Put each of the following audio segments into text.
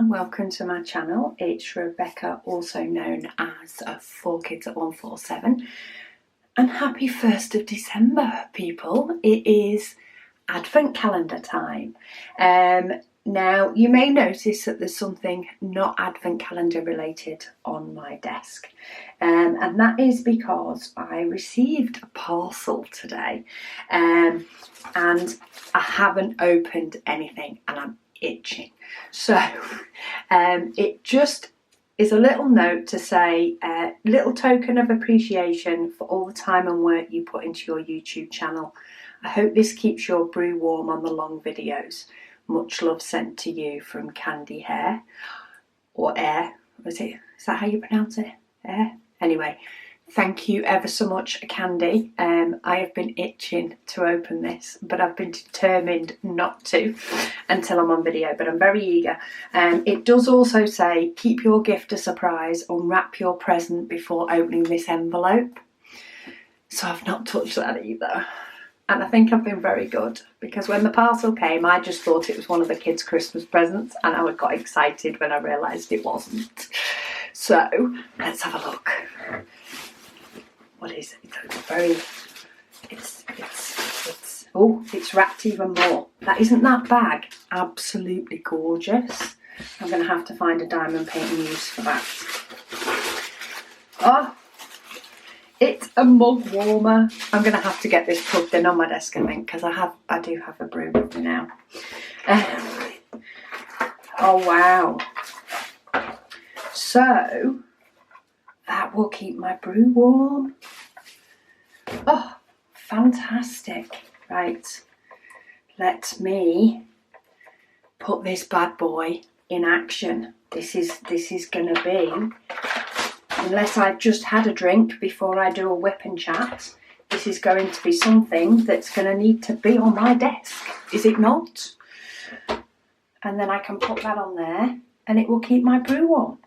and welcome to my channel. It's Rebecca, also known as 4Kids at 147, and happy 1st of December, people. It is Advent calendar time. Now you may notice that there's something not Advent calendar related on my desk, and that is because I received a parcel today, and I haven't opened anything and I'm itching. So it just is a little note to say little token of appreciation for all the time and work you put into your YouTube channel. I hope this keeps your brew warm on the long videos. Much love sent to you from Candy Hair, or Air, is that how you pronounce it? Air? Anyway, thank you ever so much, Candy. I have been itching to open this, but I've been determined not to until I'm on video, but I'm very eager. It does also say, keep your gift a surprise, unwrap your present before opening this envelope. So I've not touched that either. And I think I've been very good, because when the parcel came, I just thought it was one of the kids' Christmas presents, and I got excited when I realised it wasn't. So let's have a look. What is it? It's wrapped even more. That isn't that bag absolutely gorgeous? I'm going to have to find a diamond painting use for that. Oh, it's a mug warmer. I'm going to have to get this plugged in on my desk, I think, because I do have a brew with me now. Oh wow. So that will keep my brew warm. Oh, fantastic. Right, let me put this bad boy in action. This is going to be, unless I've just had a drink before I do a whip and chat, this is going to be something that's going to need to be on my desk, is it not? And then I can put that on there and it will keep my brew warm.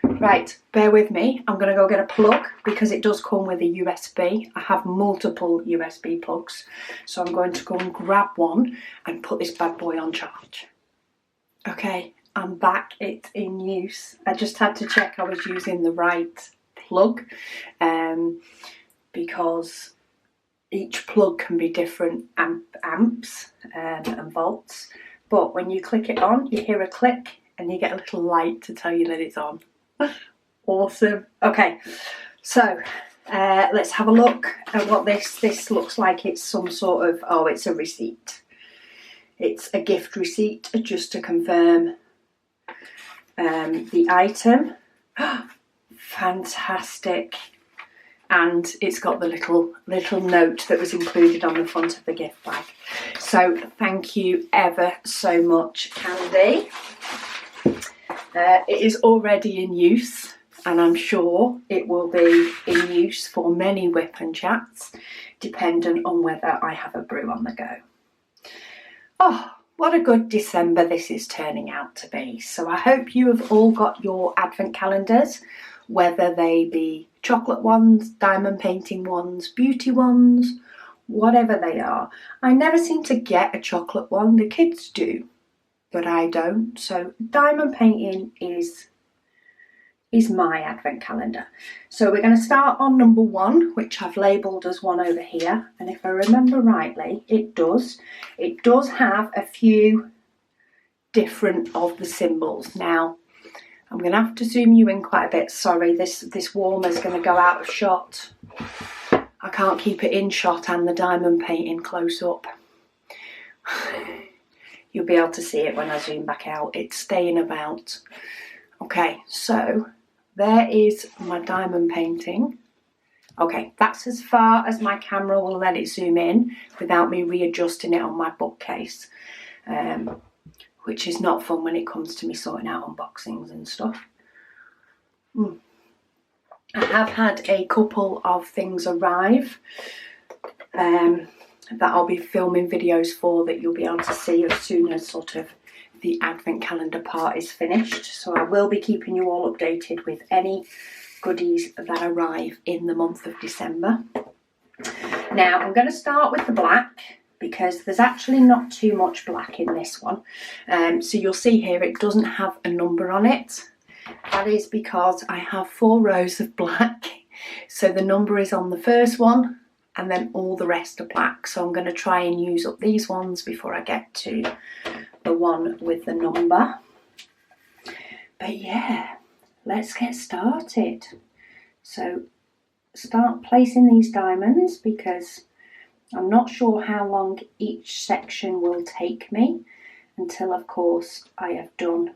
Right, bear with me. I'm going to go get a plug, because it does come with a USB. I have multiple USB plugs. So I'm going to go and grab one and put this bad boy on charge. Okay, I'm back. It's in use. I just had to check I was using the right plug, because each plug can be different amps and volts. But when you click it on, you hear a click and you get a little light to tell you that it's on. Awesome. Okay, so let's have a look at what this looks like. It's some sort of, oh, it's a receipt. It's a gift receipt, just to confirm the item. Fantastic. And it's got the little note that was included on the front of the gift bag. So thank you ever so much, Candy. It is already in use, and I'm sure it will be in use for many whip and chats, dependent on whether I have a brew on the go. Oh, what a good December this is turning out to be. So I hope you have all got your Advent calendars, whether they be chocolate ones, diamond painting ones, beauty ones, whatever they are. I never seem to get a chocolate one. The kids do, but I don't. So diamond painting is my Advent calendar. So we're going to start on number 1, which I've labelled as 1 over here. And if I remember rightly, it does have a few different of the symbols. Now, I'm going to have to zoom you in quite a bit. Sorry, this warmer is going to go out of shot. I can't keep it in shot and the diamond painting close up. You'll be able to see it when I zoom back out. It's staying about. Okay, so there is my diamond painting. Okay, that's as far as my camera will let it zoom in without me readjusting it on my bookcase, which is not fun when it comes to me sorting out unboxings and stuff. I have had a couple of things arrive that I'll be filming videos for, that you'll be able to see as soon as sort of the Advent calendar part is finished. So I will be keeping you all updated with any goodies that arrive in the month of December. Now I'm going to start with the black, because there's actually not too much black in this one. So you'll see here it doesn't have a number on it. That is because I have 4 rows of black. So the number is on the first one and then all the rest are black. So I'm going to try and use up these ones before I get to the one with the number. But yeah, let's get started. So start placing these diamonds because I'm not sure how long each section will take me until, of course, I have done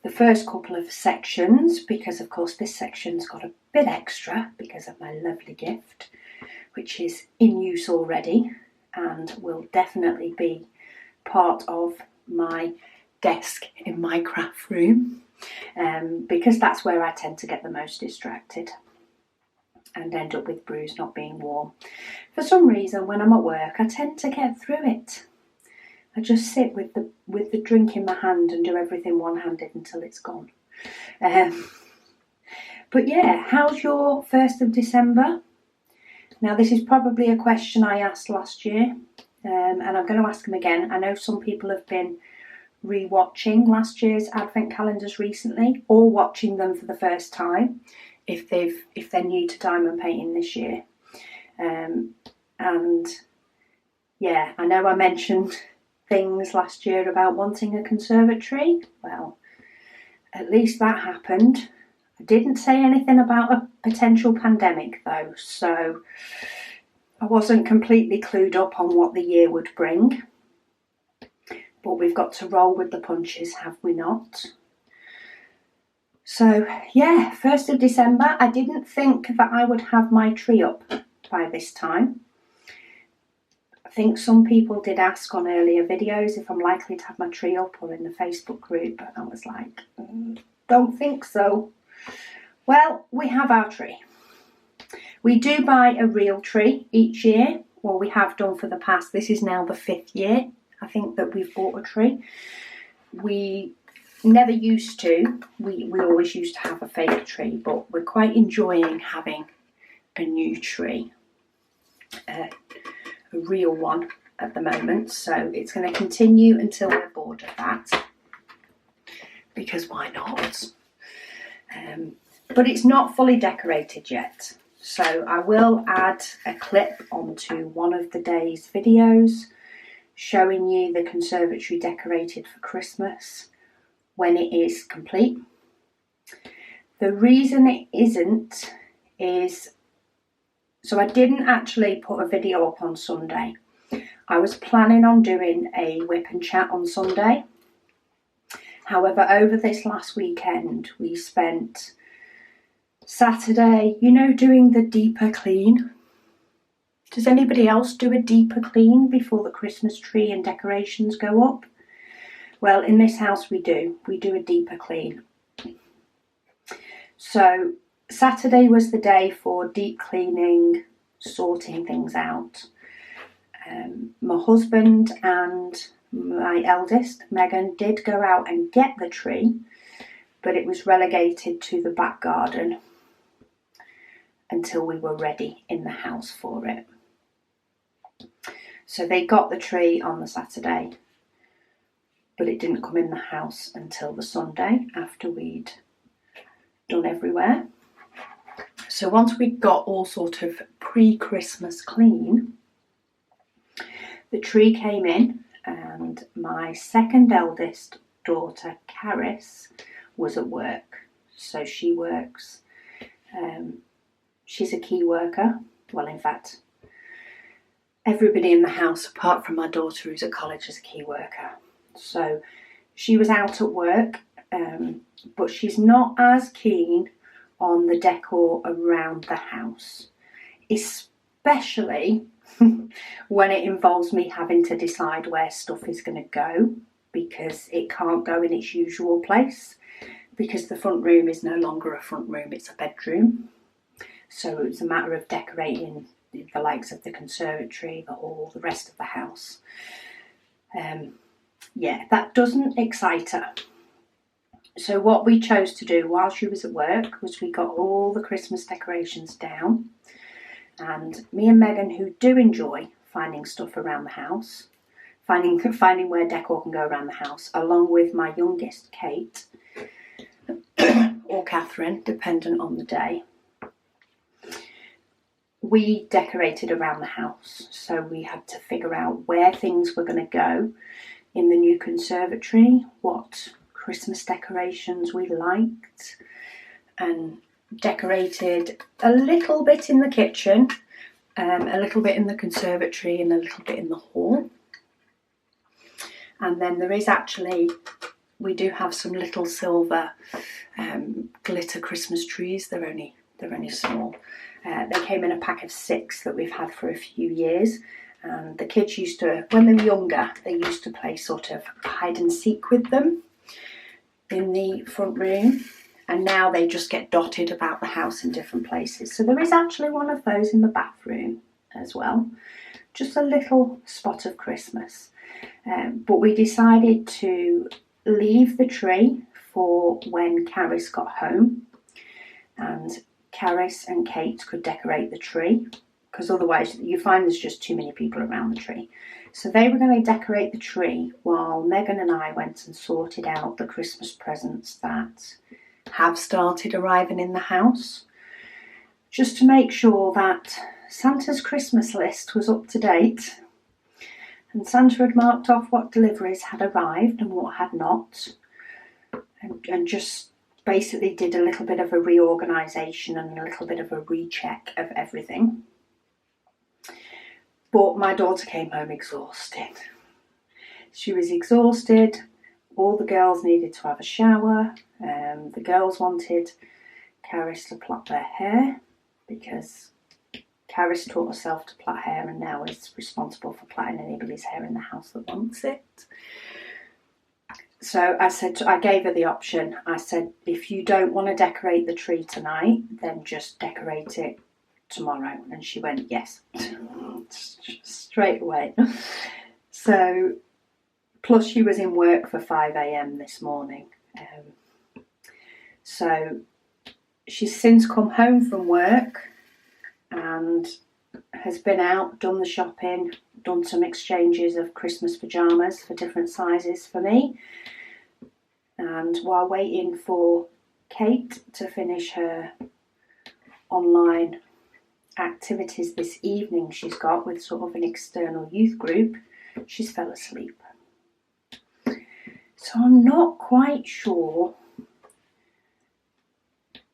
the first couple of sections, because of course this section's got a bit extra because of my lovely gift, which is in use already and will definitely be part of my desk in my craft room, because that's where I tend to get the most distracted and end up with brews not being warm. For some reason, when I'm at work, I tend to get through it. I just sit with the drink in my hand and do everything one-handed until it's gone. But yeah, how's your 1st of December? Now, this is probably a question I asked last year, and I'm going to ask them again. I know some people have been re-watching last year's advent calendars recently, or watching them for the first time if they're new to diamond painting this year. And yeah, I know I mentioned things last year about wanting a conservatory. Well, at least that happened. I didn't say anything about a potential pandemic though, so I wasn't completely clued up on what the year would bring. But we've got to roll with the punches, have we not? So yeah, 1st of December, I didn't think that I would have my tree up by this time. I think some people did ask on earlier videos if I'm likely to have my tree up, or in the Facebook group, and I was like, don't think so. Well, we have our tree. We do buy a real tree each year, or we have done for the past, this is now the 5th year, I think, that we've bought a tree. We never used to, we always used to have a fake tree, but we're quite enjoying having a new tree. A real one at the moment, so it's going to continue until we're bored of that, because why not? But it's not fully decorated yet, so I will add a clip onto one of the day's videos showing you the conservatory decorated for Christmas when it is complete. The reason it isn't is, so I didn't actually put a video up on Sunday. I was planning on doing a whip and chat on Sunday. However, over this last weekend, we spent Saturday, you know, doing the deeper clean. Does anybody else do a deeper clean before the Christmas tree and decorations go up? Well, in this house we do. We do a deeper clean. So Saturday was the day for deep cleaning, sorting things out. My husband and my eldest, Megan, did go out and get the tree, but it was relegated to the back garden until we were ready in the house for it. So they got the tree on the Saturday, but it didn't come in the house until the Sunday after we'd done everywhere. So once we got all sort of pre-Christmas clean, the tree came in, and my second eldest daughter, Caris, was at work. So she works, she's a key worker. Well, in fact, everybody in the house, apart from my daughter who's at college, is a key worker. So she was out at work, but she's not as keen on the decor around the house, especially when it involves me having to decide where stuff is going to go, because it can't go in its usual place, because the front room is no longer a front room, it's a bedroom. So it's a matter of decorating the likes of the conservatory, the hall, the rest of the house. Yeah, that doesn't excite her. So what we chose to do while she was at work was we got all the Christmas decorations down, and me and Megan, who do enjoy finding stuff around the house, finding where decor can go around the house, along with my youngest, Kate, or Catherine, dependent on the day. We decorated around the house, so we had to figure out where things were going to go in the new conservatory, what Christmas decorations we liked, and decorated a little bit in the kitchen, a little bit in the conservatory, and a little bit in the hall. And then there is actually, we do have some little silver glitter Christmas trees. They're only small. They came in a pack of 6 that we've had for a few years. And the kids used to, when they were younger, they used to play sort of hide and seek with them in the front room. And now they just get dotted about the house in different places. So there is actually one of those in the bathroom as well. Just a little spot of Christmas. But we decided to leave the tree for when Caris got home. And Caris and Kate could decorate the tree, because otherwise you find there's just too many people around the tree. So they were going to decorate the tree while Megan and I went and sorted out the Christmas presents that have started arriving in the house, just to make sure that Santa's Christmas list was up to date and Santa had marked off what deliveries had arrived and what had not, and just basically did a little bit of a reorganisation and a little bit of a recheck of everything. But my daughter came home exhausted. She was exhausted. All the girls needed to have a shower. The girls wanted Caris to plait their hair, because Caris taught herself to plait hair and now is responsible for plaiting anybody's hair in the house that wants it. So I gave her the option. I said, if you don't want to decorate the tree tonight, then just decorate it tomorrow. And she went, yes, straight away. So, plus she was in work for 5 a.m. this morning. So she's since come home from work and has been out, done the shopping, done some exchanges of Christmas pyjamas for different sizes for me. And while waiting for Kate to finish her online activities this evening she's got with sort of an external youth group, she's fell asleep. So I'm not quite sure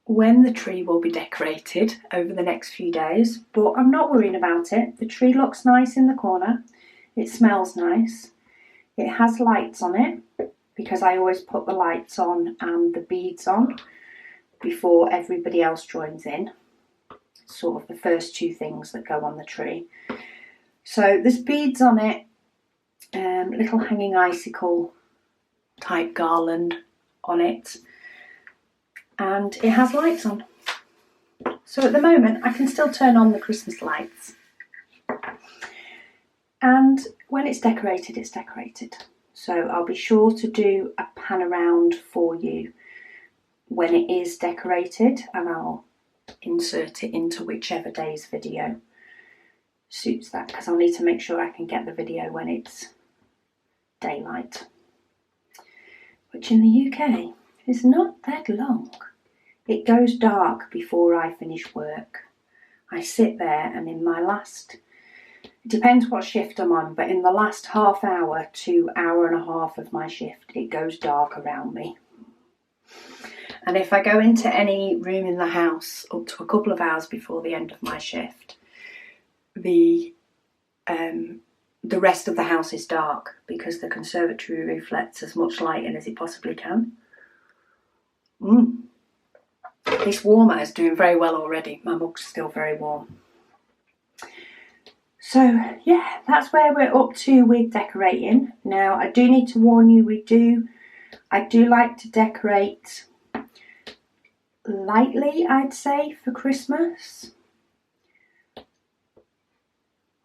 when the tree will be decorated over the next few days, but I'm not worrying about it. The tree looks nice in the corner. It smells nice. It has lights on it, because I always put the lights on and the beads on before everybody else joins in. Sort of the first 2 things that go on the tree. So there's beads on it, little hanging icicle type garland on it, and it has lights on. So at the moment I can still turn on the Christmas lights, and when it's decorated, it's decorated. So I'll be sure to do a pan around for you when it is decorated, and I'll insert it into whichever day's video suits that, because I'll need to make sure I can get the video when it's daylight, which in the UK is not that long. It goes dark before I finish work. I sit there, and in my last, it depends what shift I'm on, but in the last half hour to hour and a half of my shift, it goes dark around me. And if I go into any room in the house up to a couple of hours before the end of my shift, the rest of the house is dark, because the conservatory reflects as much light in as it possibly can. This warmer is doing very well already. My mug's still very warm. So yeah, that's where we're up to with decorating. Now I do need to warn you, I do like to decorate lightly, I'd say, for Christmas.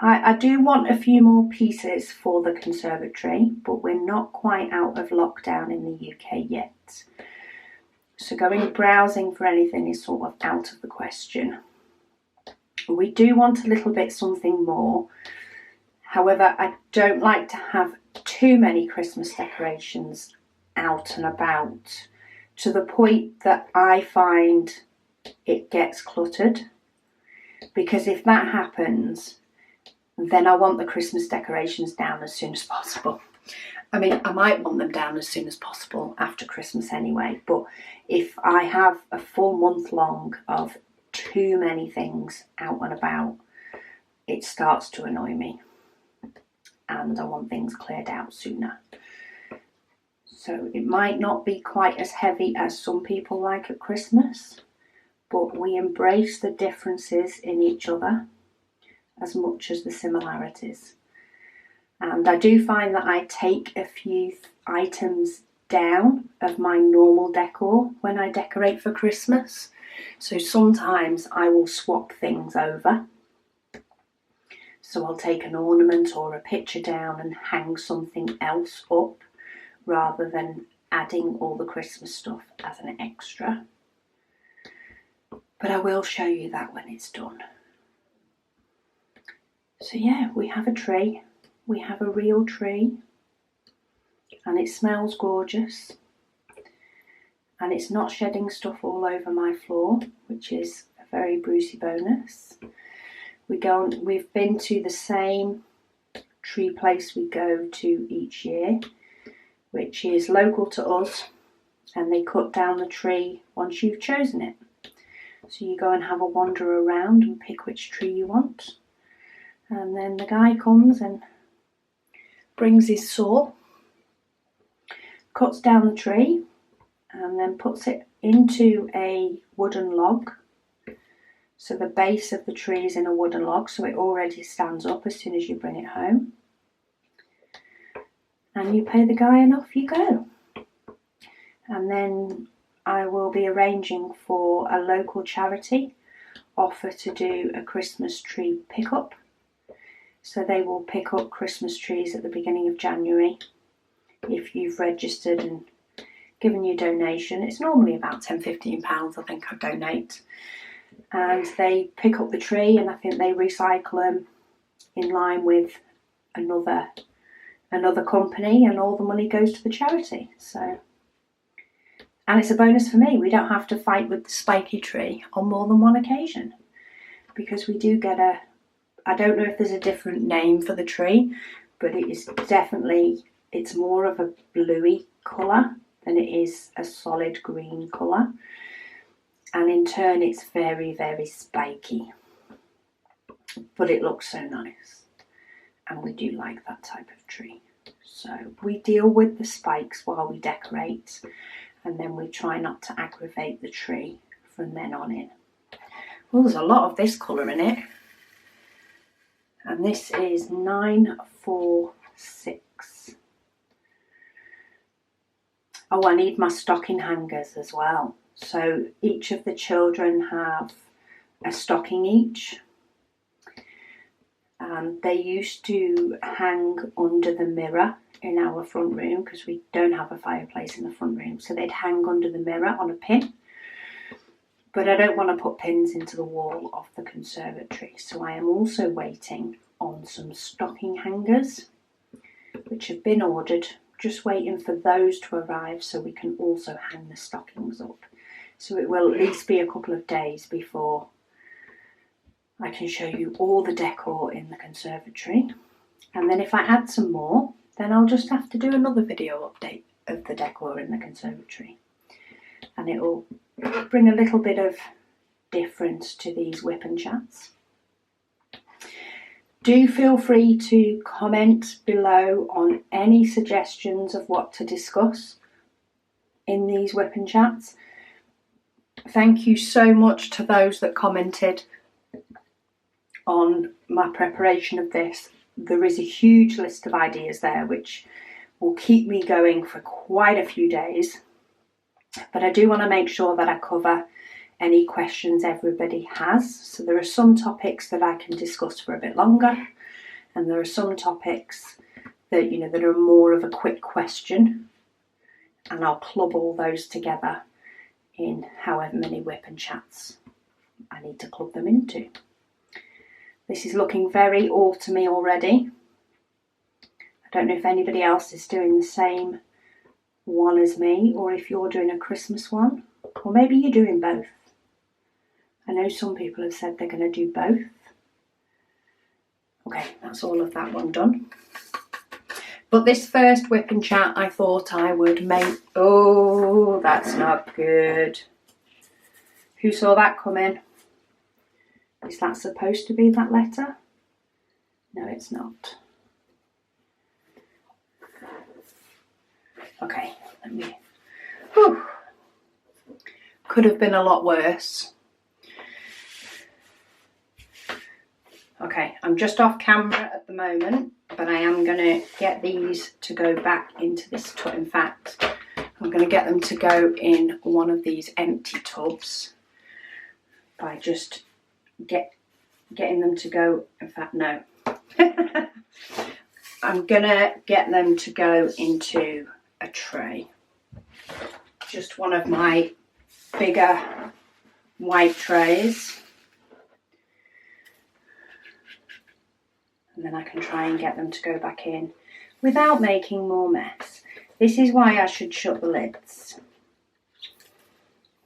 I do want a few more pieces for the conservatory, but we're not quite out of lockdown in the UK yet. So going browsing for anything is sort of out of the question. We do want a little bit something more. However, I don't like to have too many Christmas decorations out and about, to the point that I find it gets cluttered. Because if that happens, then I want the Christmas decorations down as soon as possible. I mean, I might want them down as soon as possible after Christmas anyway, but if I have a full month long of too many things out and about, it starts to annoy me, and I want things cleared out sooner. So it might not be quite as heavy as some people like at Christmas, but we embrace the differences in each other as much as the similarities. And I do find that I take a few items down of my normal decor when I decorate for Christmas. So sometimes I will swap things over. So I'll take an ornament or a picture down and hang something else up, rather than adding all the Christmas stuff as an extra. But I will show you that when it's done. So yeah, we have a tree. We have a real tree, and it smells gorgeous, and it's not shedding stuff all over my floor, which is a very Brucey bonus. We've been to the same tree place we go to each year, which is local to us, and they cut down the tree once you've chosen it. So you go and have a wander around and pick which tree you want, and then the guy comes and brings his saw, cuts down the tree, and then puts it into a wooden log. So the base of the tree is in a wooden log, so it already stands up as soon as you bring it home. And you pay the guy and off you go. And then I will be arranging for a local charity offer to do a Christmas tree pickup. So they will pick up Christmas trees at the beginning of January. If you've registered and given your donation, it's normally about £10-15 I think I donate. And they pick up the tree, and I think they recycle them in line with another company, and all the money goes to the charity. So, and it's a bonus for me. We don't have to fight with the spiky tree on more than one occasion, because we do get I don't know if there's a different name for the tree, but it is definitely, it's more of a bluey colour than it is a solid green colour. And in turn it's very, very spiky. But it looks so nice. And we do like that type of tree. So we deal with the spikes while we decorate, and then we try not to aggravate the tree from then on in. Well, there's a lot of this colour in it. And this is 946. Oh, I need my stocking hangers as well. So each of the children have a stocking each. They used to hang under the mirror in our front room, because we don't have a fireplace in the front room. So they'd hang under the mirror on a pin. But I don't want to put pins into the wall of the conservatory. So I am also waiting on some stocking hangers, which have been ordered. Just waiting for those to arrive so we can also hang the stockings up. So it will at least be a couple of days before I can show you all the decor in the conservatory. And then if I add some more, then I'll just have to do another video update of the decor in the conservatory. And it will bring a little bit of difference to these whip and chats. Do feel free to comment below on any suggestions of what to discuss in these whip and chats. Thank you so much to those that commented on my preparation of this. There is a huge list of ideas there which will keep me going for quite a few days. But I do want to make sure that I cover any questions everybody has. So there are some topics that I can discuss for a bit longer, and there are some topics that, that are more of a quick question, and I'll club all those together in however many whip and chats I need to club them into. This is looking very autumny already, I don't know if anybody else is doing the same one as me, or if you're doing a Christmas one, or maybe you're doing both. I know some people have said they're going to do both. Okay, that's all of that one done. But this first whip and chat, I thought I would make... Oh, that's not good. Who saw that coming? Is that supposed to be that letter? No, it's not. Okay, let me... Whew. Could have been a lot worse. Okay, I'm just off camera at the moment, but I am going to get these to go back into this tub. In fact, I'm going to get them to go in one of these empty tubs by just getting them to go. In fact, no. I'm going to get them to go into a tray. Just one of my bigger white trays. And then I can try and get them to go back in without making more mess. This is why I should shut the lids.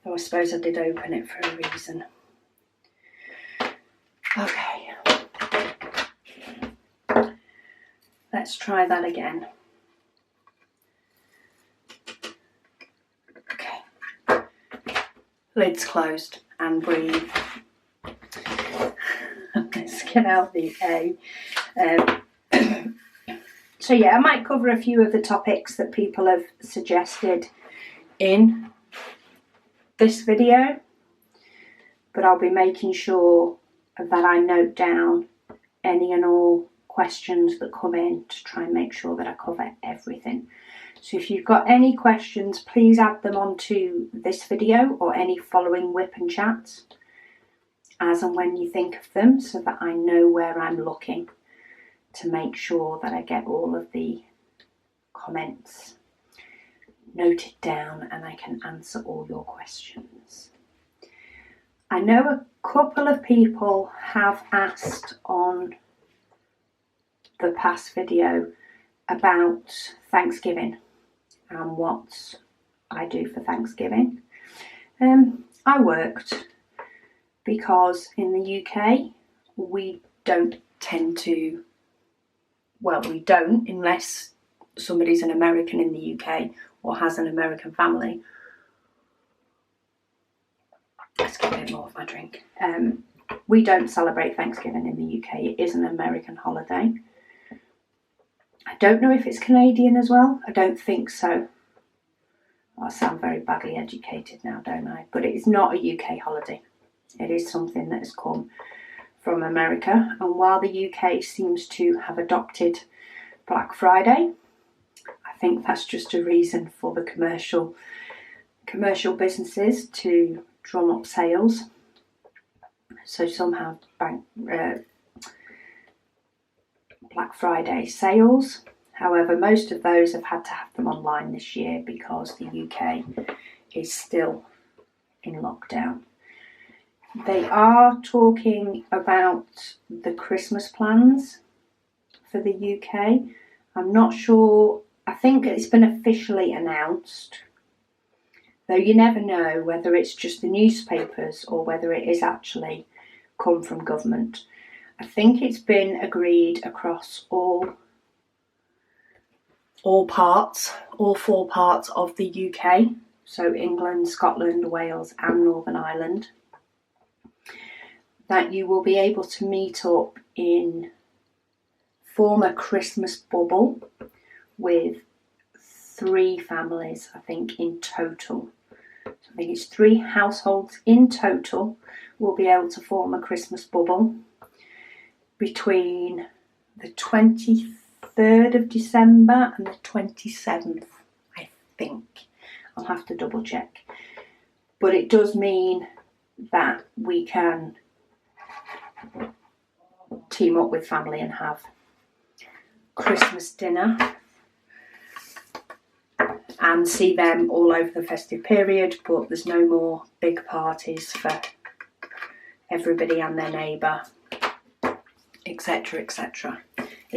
Though I suppose I did open it for a reason. Okay. Let's try that again. Okay. Lids closed and breathe. Let's get out the A. So yeah, I might cover a few of the topics that people have suggested in this video, but I'll be making sure that I note down any and all questions that come in to try and make sure that I cover everything. So if you've got any questions, please add them onto this video or any following whip and chats as and when you think of them, so that I know where I'm looking to make sure that I get all of the comments noted down and I can answer all your questions. I know a couple of people have asked on the past video about Thanksgiving and what I do for Thanksgiving. I worked because in the UK we don't tend to, well, we don't unless somebody's an American in the UK or has an American family. Let's get a bit more of my drink. We don't celebrate Thanksgiving in the UK. It is an American holiday. I don't know if it's Canadian as well. I don't think so. I sound very badly educated now, don't I? But it is not a UK holiday. It is something that has come from America. And while the UK seems to have adopted Black Friday, I think that's just a reason for the commercial businesses to drum up sales. So some have Black Friday sales. However, most of those have had to have them online this year because the UK is still in lockdown. They are talking about the Christmas plans for the UK. I'm not sure. I think it's been officially announced, though you never know whether it's just the newspapers or whether it is actually come from government. I think it's been agreed across all four parts of the UK, so England, Scotland, Wales and Northern Ireland, that you will be able to meet up form a Christmas bubble with 3 families, I think, in total. So I think it's 3 households in total will be able to form a Christmas bubble between the 23rd of December and the 27th, I think. I'll have to double check. But it does mean that we can team up with family and have Christmas dinner and see them all over the festive period, but there's no more big parties for everybody and their neighbour, etc, etc.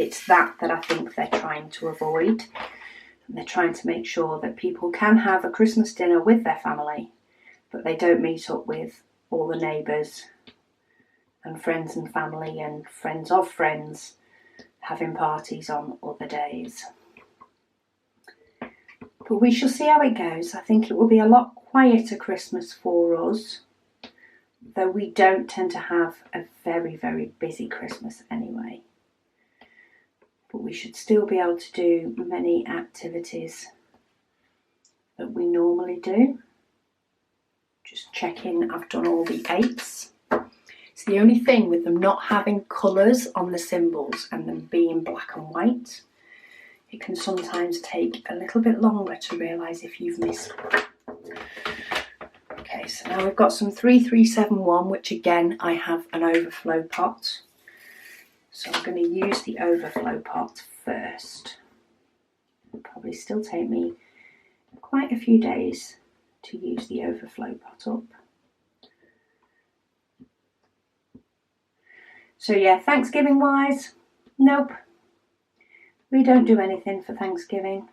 It's that I think they're trying to avoid. And they're trying to make sure that people can have a Christmas dinner with their family, but they don't meet up with all the neighbours and friends and family and friends of friends having parties on other days. But we shall see how it goes. I think it will be a lot quieter Christmas for us, though we don't tend to have a very, very busy Christmas anyway. But we should still be able to do many activities that we normally do. Just checking I've done all the 8s. It's the only thing with them not having colours on the symbols and them being black and white. It can sometimes take a little bit longer to realise if you've missed one. Okay, so now we've got some 3371, which again I have an overflow pot. So I'm going to use the overflow pot first. It'll probably still take me quite a few days to use the overflow pot up. So yeah, Thanksgiving wise, nope. We don't do anything for Thanksgiving.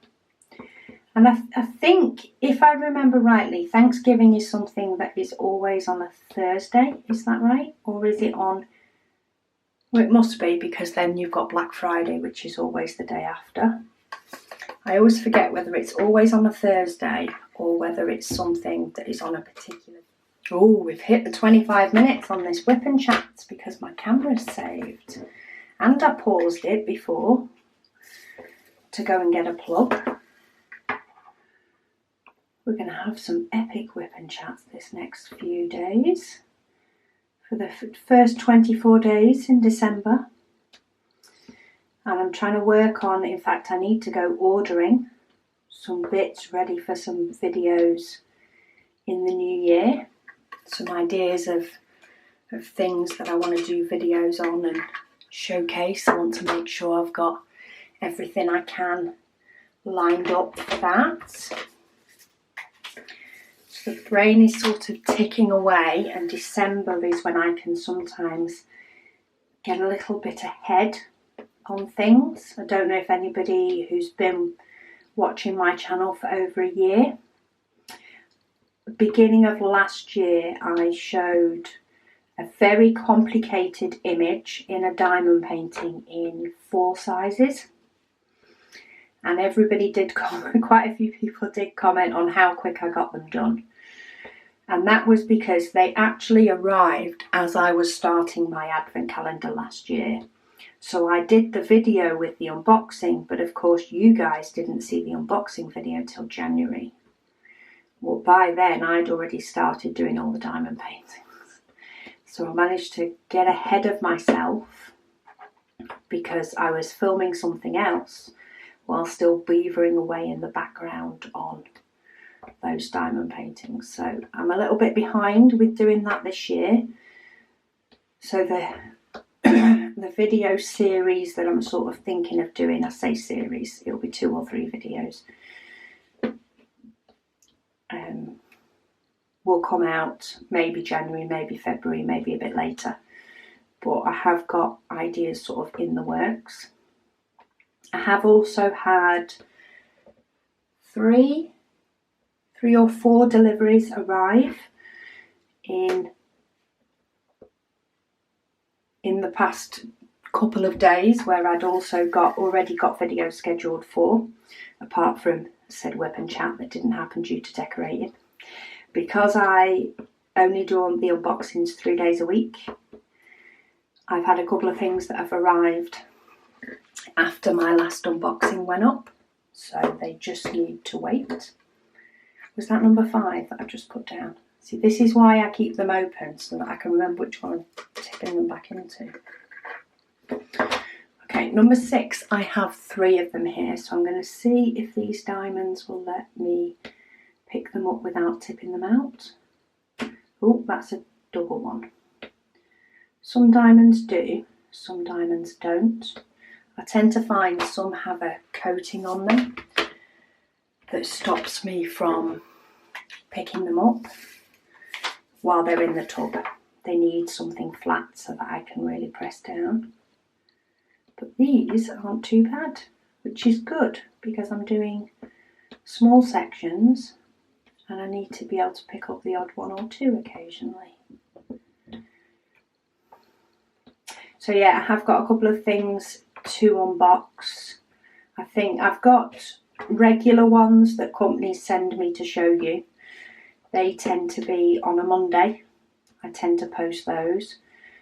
And I think, if I remember rightly, Thanksgiving is something that is always on a Thursday. Is that right? Or is it on... Well, it must be, because then you've got Black Friday, which is always the day after. I always forget whether it's always on a Thursday or whether it's something that is on a particular... Oh, we've hit the 25 minutes on this whip and chat because my camera's saved. And I paused it before to go and get a plug. We're going to have some epic whip and chats this next few days. For the first 24 days in December. And I'm trying to work on, in fact I need to go ordering some bits ready for some videos in the new year. Some ideas of things that I want to do videos on and showcase. I want to make sure I've got everything I can lined up for that. The brain is sort of ticking away, and December is when I can sometimes get a little bit ahead on things. I don't know if anybody who's been watching my channel for over a year. Beginning of last year, I showed a very complicated image in a diamond painting in 4 sizes. And everybody did comment, quite a few people did comment on how quick I got them done. And that was because they actually arrived as I was starting my advent calendar last year. So I did the video with the unboxing, but of course you guys didn't see the unboxing video till January. Well, by then I'd already started doing all the diamond paintings. So I managed to get ahead of myself because I was filming something else while still beavering away in the background on those diamond paintings. So I'm a little bit behind with doing that this year. So the video series that I'm sort of thinking of doing, I say series, it'll be 2 or 3 videos, will come out maybe January, maybe February, maybe a bit later. But I have got ideas sort of in the works. I have also had 3 or 4 deliveries arrive in the past couple of days, where I'd also already got videos scheduled for, apart from said whip and chat that didn't happen due to decorating. Because I only do the unboxings 3 days a week, I've had a couple of things that have arrived after my last unboxing went up, so they just need to wait. Was that number 5 that I've just put down? See, this is why I keep them open, so that I can remember which one I'm tipping them back into. Okay, number 6, I have 3 of them here, so I'm going to see if these diamonds will let me pick them up without tipping them out. Oh, that's a double one. Some diamonds do, some diamonds don't. I tend to find some have a coating on them that stops me from picking them up while they're in the tub. They need something flat so that I can really press down. But these aren't too bad, which is good because I'm doing small sections and I need to be able to pick up the odd one or two occasionally. So yeah, I have got a couple of things to unbox. I think I've got regular ones that companies send me to show you. They tend to be on a Monday. I tend to post those.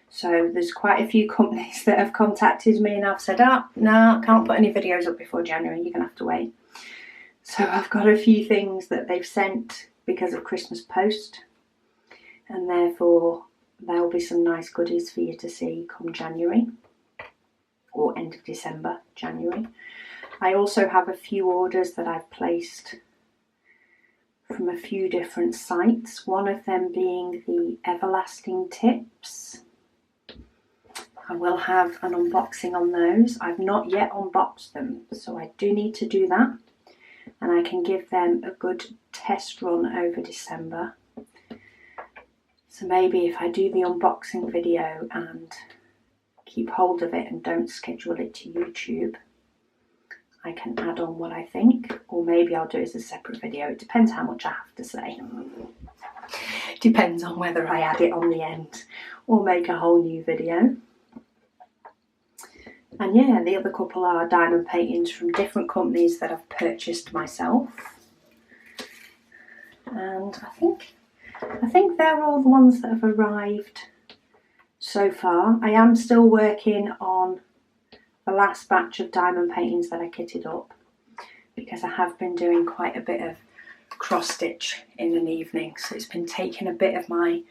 So there's quite a few companies that have contacted me and I've said, no, I can't put any videos up before January, you're going to have to wait. So I've got a few things that they've sent because of Christmas post, and therefore there'll be some nice goodies for you to see come January, or end of December, January. I also have a few orders that I've placed from a few different sites, one of them being the Everlasting Tips. I will have an unboxing on those. I've not yet unboxed them, so I do need to do that, and I can give them a good test run over December. So maybe if I do the unboxing video and keep hold of it and don't schedule it to YouTube, I can add on what I think, or maybe I'll do it as a separate video. It depends how much I have to say. Depends on whether I add it on the end or make a whole new video. And yeah, the other couple are diamond paintings from different companies that I've purchased myself. And I think they're all the ones that have arrived so far. I am still working on the last batch of diamond paintings that I kitted up, because I have been doing quite a bit of cross stitch in an evening, so it's been taking a bit of my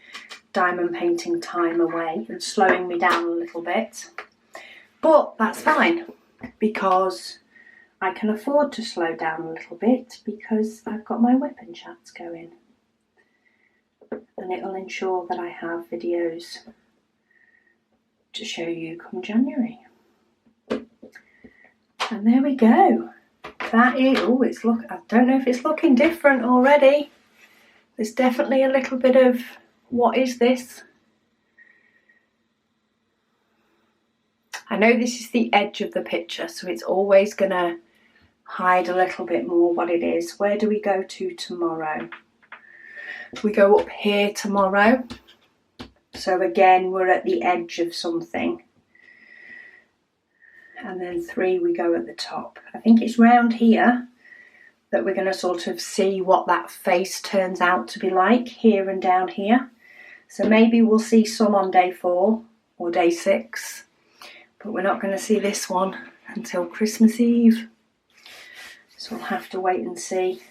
diamond painting time away and slowing me down a little bit. But that's fine, because I can afford to slow down a little bit because I've got my whipping chats going, and it'll ensure that I have videos to show you come January. And there we go. That is, I don't know if it's looking different already. There's definitely a little bit of, what is this? I know this is the edge of the picture, so it's always going to hide a little bit more what it is. Where do we go to tomorrow? We go up here tomorrow. So again, we're at the edge of something. And then 3, we go at the top. I think it's round here that we're going to sort of see what that face turns out to be like, here and down here. So maybe we'll see some on day 4 or day 6. But we're not going to see this one until Christmas Eve. So we'll have to wait and see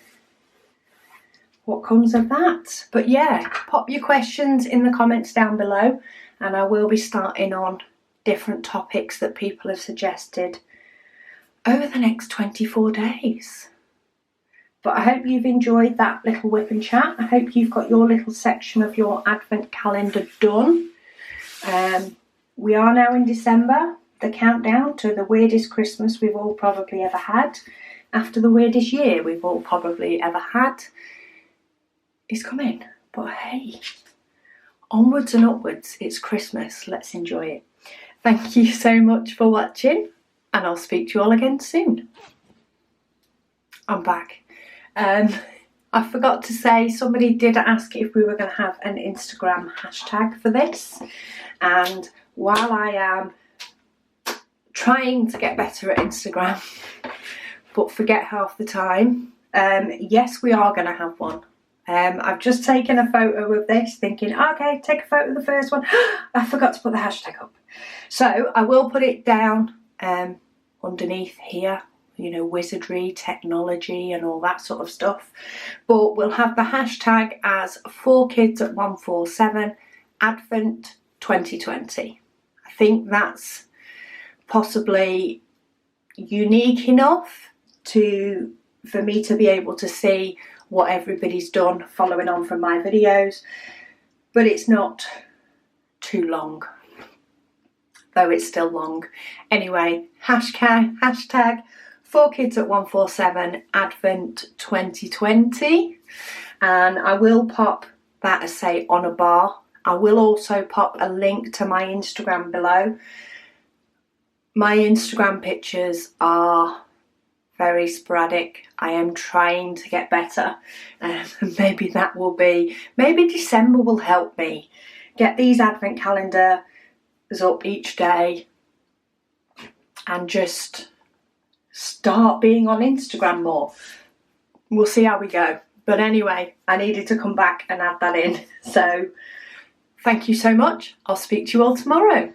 what comes of that. But yeah, pop your questions in the comments down below, and I will be starting on different topics that people have suggested over the next 24 days. But I hope you've enjoyed that little whip and chat. I hope you've got your little section of your advent calendar done. We are now in December. The countdown to the weirdest Christmas we've all probably ever had, after the weirdest year we've all probably ever had, is coming. But hey, onwards and upwards, it's Christmas, let's enjoy it. Thank you so much for watching, and I'll speak to you all again soon. I'm back. I forgot to say, somebody did ask if we were going to have an Instagram hashtag for this, and while I am trying to get better at Instagram but forget half the time, yes, we are going to have one. I've just taken a photo of this thinking, okay, take a photo of the first one. I forgot to put the hashtag up. So I will put it down underneath here, you know, wizardry, technology and all that sort of stuff. But we'll have the hashtag as 4kids@147 Advent 2020. I think that's possibly unique enough for me to be able to see what everybody's done following on from my videos, but it's not too long, though it's still long. Anyway, hashtag 4kids@147 Advent 2020, and I will pop that as say on a bar. I will also pop a link to my Instagram below. My Instagram pictures are very sporadic. I am trying to get better, and maybe December will help me get these advent calendars up each day and just start being on Instagram more. We'll see how we go. But anyway, I needed to come back and add that in. So thank you so much. I'll speak to you all tomorrow.